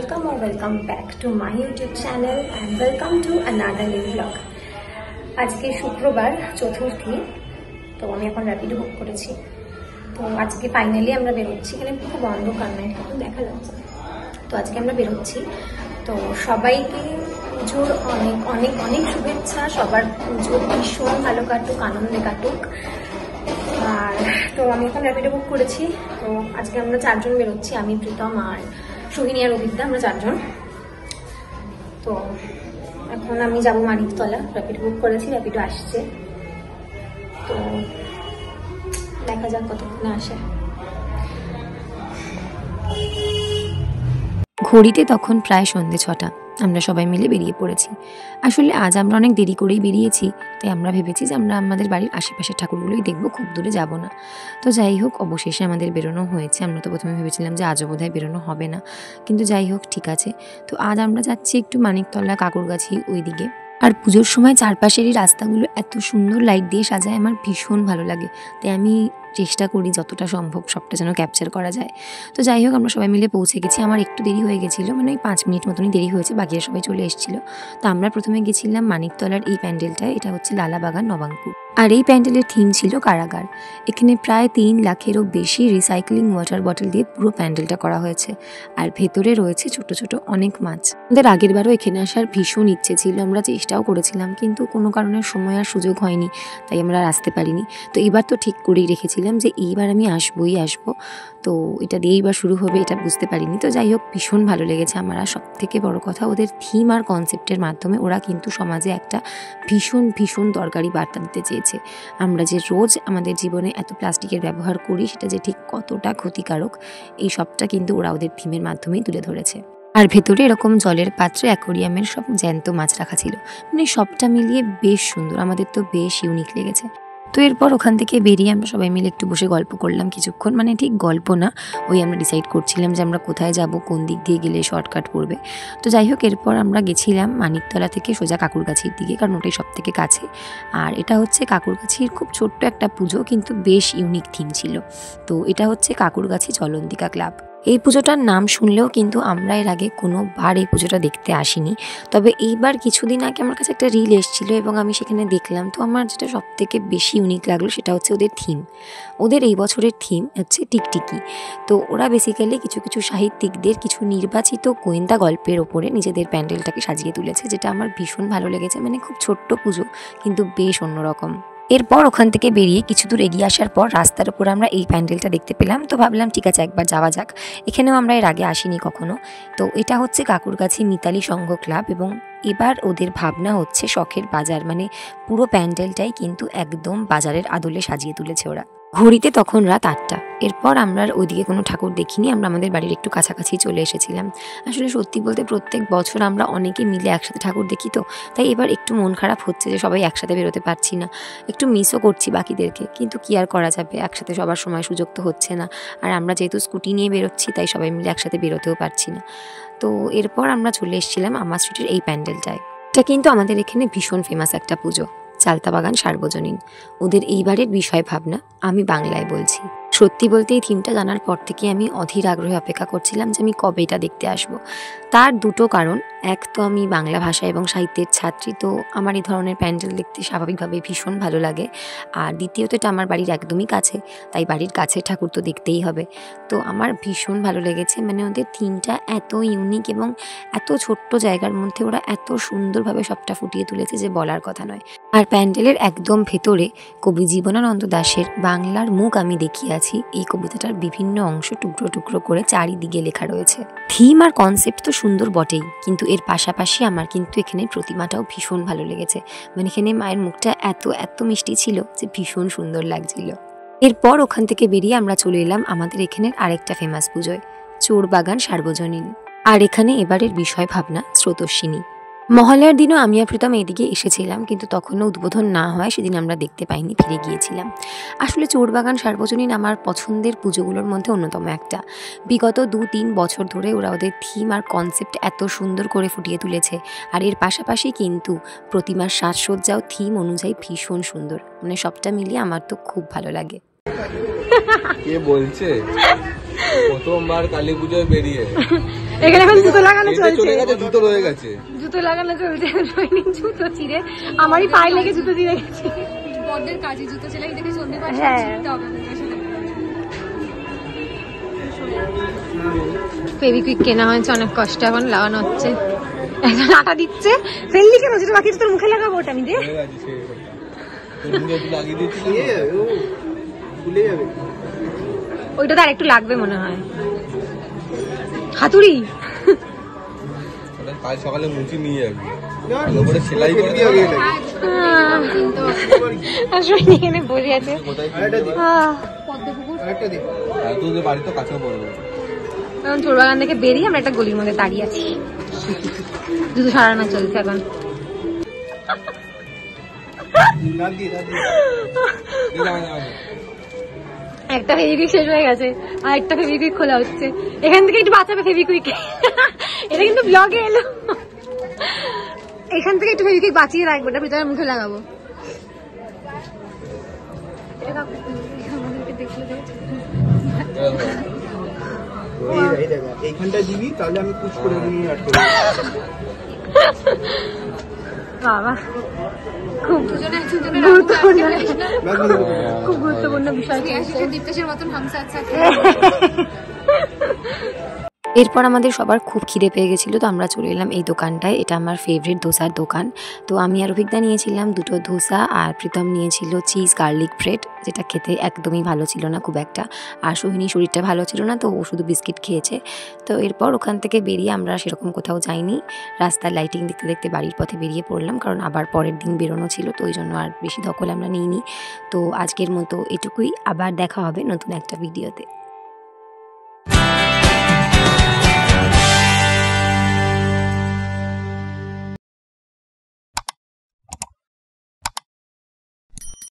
welcome or welcome back to my YouTube channel and welcome to another new vlog. আজকে শুক্রবার চতুর্থী, তো আমি এখন র্যাপিডো বুক করেছি। তো আজকে ফাইনালি আমরা বেরোচ্ছি। এখানে খুব অন্ধকার না, এখন দেখা যাচ্ছে। তো আজকে আমরা বেরোচ্ছি। তো সবাইকে পুজোর অনেক অনেক অনেক শুভেচ্ছা। সবার পুজো ভীষণ ভালো কাটুক, আনন্দে কাটুক। আর তো আমি এখন র্যাপিডো বুক করেছি। তো আজকে আমরা 4 জন বেরোচ্ছি, আমি, প্রীতম আর সোহিনী আর অভিজ্ঞা, আমরা 4 জন। তো এখন আমি যাবো মানিকতলা, র্যাপিডো বুক করেছি, র্যাপিডো আসছে। তো দেখা যাক কতক্ষণে আসে। ঘড়িতে তখন প্রায় সন্ধ্যে 6টা। আমরা সবাই মিলে বেরিয়ে পড়েছি। আসলে আজ আমরা অনেক দেরি করেই বেরিয়েছি, তাই আমরা ভেবেছি যে আমরা আমাদের বাড়ির আশেপাশের ঠাকুরগুলোই দেখবো, খুব দূরে যাব না। তো যাই হোক, অবশেষে আমাদের বেরোনো হয়েছে। আমরা তো প্রথমে ভেবেছিলাম যে আজও বোধহয় বেরোনো হবে না, কিন্তু যাই হোক ঠিক আছে। তো আজ আমরা যাচ্ছি একটু মানিকতলা, কাকুরগাছি ওই দিকে। আর পুজোর সময় চারপাশের এই রাস্তাগুলো এত সুন্দর লাইট দিয়ে সাজায়, আমার ভীষণ ভালো লাগে। তাই আমি চেষ্টা করি যতটা সম্ভব সবটা যেন ক্যাপচার করা যায়। তো যাই হোক, আমরা সবাই মিলে পৌঁছে গেছি। আমার একটু দেরি হয়ে গেছিলো, মানে 5 মিনিট মতনই দেরি হয়েছে, বাকিরা সবাই চলে এসেছিলো। তো আমরা প্রথমে গেছিলাম মানিকতলার এই প্যান্ডেলটায়। এটা হচ্ছে লালাবাগান নবাঙ্কুর। আর এই প্যান্ডেলের থিম ছিল কারাগার। এখানে প্রায় 3 লাখেরও বেশি রিসাইক্লিং ওয়াটার বটল দিয়ে পুরো প্যান্ডেলটা করা হয়েছে। আর ভেতরে রয়েছে ছোট ছোট অনেক মাছ। আমাদের আগের বারও এখানে আসার ভীষণ ইচ্ছে ছিল, আমরা চেষ্টাও করেছিলাম, কিন্তু কোনো কারণে সময় আর সুযোগ হয়নি, তাই আমরা আর আসতে পারিনি। তো এবার তো ঠিক করেই রেখেছিলাম যে এইবার আমি আসবই আসবো। তো এটা দিয়েই বা শুরু হবে, এটা বুঝতে পারিনি। তো যাই হোক, ভীষণ ভালো লেগেছে আমার। আর সব থেকে বড় কথা, ওদের থিম আর কনসেপ্টের মাধ্যমে ওরা কিন্তু সমাজে একটা ভীষণ ভীষণ দরকারি বার্তা দিতে চেয়েছে। আমরা যে রোজ আমাদের জীবনে এত প্লাস্টিকের ব্যবহার করি, সেটা যে ঠিক কতটা ক্ষতিকারক, এই সবটা কিন্তু ওরা ওদের থিমের মাধ্যমেই তুলে ধরেছে। আর ভেতরে এরকম জলের পাত্রে অ্যাকোরিয়ামের সব জ্যান্ত মাছ রাখা ছিল, মানে সবটা মিলিয়ে বেশ সুন্দর। আমাদের তো বেশ ইউনিক লেগেছে। তো এরপর ওখান থেকে বেরিয়ে আমরা সবাই মিলে একটু বসে গল্প করলাম কিছুক্ষণ, মানে ঠিক গল্প না, ওই আমরা ডিসাইড করছিলাম যে আমরা কোথায় যাব, কোন দিক দিয়ে গেলে শর্টকাট পড়বে। তো যাই হোক, এরপর আমরা গেছিলাম মানিকতলা থেকে সোজা কাকুরগাছির দিকে, কারণ ওটাই সব থেকে কাছে। আর এটা হচ্ছে কাকুরগাছির খুব ছোট্ট একটা পুজো, কিন্তু বেশ ইউনিক থিম ছিল। তো এটা হচ্ছে কাকুরগাছি চলন্তিকা ক্লাব। এই পুজোটার নাম শুনলেও কিন্তু আমরা এর আগে কোনোবার এই পুজোটা দেখতে আসিনি। তবে এইবার কিছুদিন আগে আমার কাছে একটা রিল এসেছিল এবং আমি সেখানে দেখলাম। তো আমার যেটা সব থেকে বেশি ইউনিক লাগলো সেটা হচ্ছে ওদের থিম। ওদের এই বছরের থিম হচ্ছে টিকটিকি। তো ওরা বেসিক্যালি কিছু কিছু সাহিত্যিকদের কিছু নির্বাচিত গোয়েন্দা গল্পের ওপরে নিজেদের প্যান্ডেলটাকে সাজিয়ে তুলেছে, যেটা আমার ভীষণ ভালো লেগেছে। মানে খুব ছোট্ট পুজো, কিন্তু বেশ অন্যরকম। এরপর ওখান থেকে বেরিয়ে কিছু দূর এগিয়ে আসার পর রাস্তার উপর আমরা এই প্যান্ডেলটা দেখতে পেলাম। তো ভাবলাম ঠিক আছে, একবার যাওয়া যাক। এখানেও আমরা এর আগে আসিনি কখনো। তো এটা হচ্ছে কাকুরগাছি মিতালি সংঘ ক্লাব, এবং এবার ওদের ভাবনা হচ্ছে শখের বাজার, মানে পুরো প্যান্ডেলটাই কিন্তু একদম বাজারের আদলে সাজিয়ে তুলেছে ওরা। ঘড়িতে তখন রাত 8টা। এরপর আমরা ওইদিকে কোনো ঠাকুর দেখিনি, আমরা আমাদের বাড়ির একটু কাছাকাছি চলে এসেছিলাম। আসলে সত্যি বলতে প্রত্যেক বছর আমরা অনেকে মিলে একসাথে ঠাকুর দেখি, তো তাই এবার একটু মন খারাপ হচ্ছে যে সবাই একসাথে বেরোতে পারছি না। একটু মিসও করছি বাকিদেরকে, কিন্তু কি আর করা যাবে, একসাথে সবার সময় সুযোগ তো হচ্ছে না। আর আমরা যেহেতু স্কুটি নিয়ে বেরোচ্ছি, তাই সবাই মিলে একসাথে বেরোতেও পারছি না। তো এরপর আমরা চলে এসেছিলাম আমার স্ট্রিটের এই প্যান্ডেলটায়। এটা কিন্তু আমাদের এখানে ভীষণ ফেমাস একটা পুজো, চালতাবাগান সার্বজনীন। ওদের এইবারের বিষয় ভাবনা আমি বাংলায় বলছি। সত্যি বলতে এই থিমটা জানার পর থেকে আমি অধীর আগ্রহে অপেক্ষা করছিলাম যে আমি কবে এটা দেখতে আসবো। তার দুটো কারণ, এক তো আমি বাংলা ভাষা এবং সাহিত্যের ছাত্রী, তো আমার এই ধরনের প্যান্ডেল দেখতে স্বাভাবিকভাবে ভীষণ ভালো লাগে। আর দ্বিতীয়ত এটা আমার বাড়ির একদমই কাছে, তাই বাড়ির কাছে ঠাকুর তো দেখতেই হবে। তো আমার ভীষণ ভালো লেগেছে, মানে ওদের থিমটা এত ইউনিক এবং এত ছোট্ট জায়গার মধ্যে ওরা এত সুন্দরভাবে সবটা ফুটিয়ে তুলেছে যে বলার কথা নয়। আর প্যান্ডেলের একদম ভেতরে কবি জীবনানন্দ দাশের বাংলার মুখ আমি দেখিয়ে আছি, এই কবিতাটার বিভিন্ন অংশ টুকরো টুকরো করে চারিদিকে লেখা রয়েছে। থিম আর কনসেপ্ট তো সুন্দর বটেই, কিন্তু এর পাশাপাশি আমার কিন্তু এখানে প্রতিমাটাও ভীষণ ভালো লেগেছে। মানে এখানে মায়ের মুখটা এত এত মিষ্টি ছিল যে ভীষণ সুন্দর লাগছিল। এরপর ওখান থেকে বেরিয়ে আমরা চলে এলাম আমাদের এখানের আরেকটা ফেমাস পুজোয়, চোরবাগান সার্বজনীন। আর এখানে এবারের বিষয় ভাবনা স্রোতস্বিনী। মহালয়ার দিনও আমি আর প্রীতম এইদিকে এসেছিলাম, কিন্তু তখনও উদ্বোধন না হয় সেদিন আমরা দেখতে পাইনি, ফিরে গিয়েছিলাম। আসলে চোরবাগান সার্বজনীন আমার পছন্দের পুজোগুলোর মধ্যে অন্যতম একটা। বিগত 2-3 বছর ধরে ওরা ওদের থিম আর কনসেপ্ট এত সুন্দর করে ফুটিয়ে তুলেছে। আর এর পাশাপাশি কিন্তু প্রতিমার সাজসজ্জাও থিম অনুযায়ী ভীষণ সুন্দর, মানে সবটা মিলিয়ে আমার তো খুব ভালো লাগে। কে বলছে প্রথমবার কালী পুজোয় বেরিয়ে এখানে এখন জুতো লাগানো চলছে, জুতো রয়ে গেছে, জুতো লাগানো চলছে। রোহিণীর জুতো চিরে আমারই পায়ে লেগে জুতো চিরে গেছে। বড়দের কাজে জুতো ছেলে দেখে সন্ধে পাশে হ্যাঁ। চিনতে হবে ফেভিকুইক কেনা হয়েছে, অনেক কষ্ট এখন লাগানো হচ্ছে। এখন আটা দিচ্ছে, ফেললি কেন যেটা বাকি তোর মুখে লাগাবো ওটা আমি দিয়ে। রয়ে গেছে সে তোর মুখে একটু লাগিয়ে দিয়েছিস ভুলে যাবে। ওইটা তো আর একটু লাগবে মনে হয়। হাতুড়ি কাল সকালে মুচি নিয়ে যাবি, ভালো করে সেলাই করে দিবি। এখানে বসে আছে। পদ্মপুকুর তোদের বাড়ি তো কাছেও পড়বে। এখন চোর বাগান থেকে বেরিয়ে আমরা একটা গলির মধ্যে দাঁড়িয়ে আছি, জুতো সারানো চলছে এখন। একটা ফেভিকুইক শেষ হয়ে গেছে, আর একটা ফেভিকুইক খোলা হচ্ছে। এখান থেকে একটু বাঁচাবে ফেভিকুইক, এটা কিন্তু ব্লগে এলো। এখান থেকে একটু ফেভিকুইক বাঁচিয়ে রাখবো, এটা ভিতরে মুখে লাগাবো। এইখানটা দিবি, তাহলে আমি পুশ করে নিয়ে আটকে বাবা, খুব গুরুত্বপূর্ণ, খুব গুরুত্বপূর্ণ বিষয়। দীপ্তেশের মতন হামসার সাথে এরপর আমাদের সবার খুব খিদে পেয়ে গেছিলো, তো আমরা চলে এলাম এই দোকানটায়। এটা আমার ফেভারিট ধোসার দোকান। তো আমি আর অভিজ্ঞতা নিয়েছিলাম 2টো ধোসা, আর প্রীতম নিয়েছিল চিজ গার্লিক ব্রেড, যেটা খেতে একদমই ভালো ছিল না খুব একটা। আর সোহিনীর শরীরটা ভালো ছিল না, তো ও শুধু বিস্কিট খেয়েছে। তো এরপর ওখান থেকে বেরিয়ে আমরা সেরকম কোথাও যাইনি, রাস্তার লাইটিং দেখতে দেখতে বাড়ির পথে বেরিয়ে পড়লাম, কারণ আবার পরের দিন বেরোনো ছিল, তো ওই জন্য আর বেশি ধকল আমরা নিইনি। তো আজকের মতো এটুকুই, আবার দেখা হবে নতুন একটা ভিডিওতে।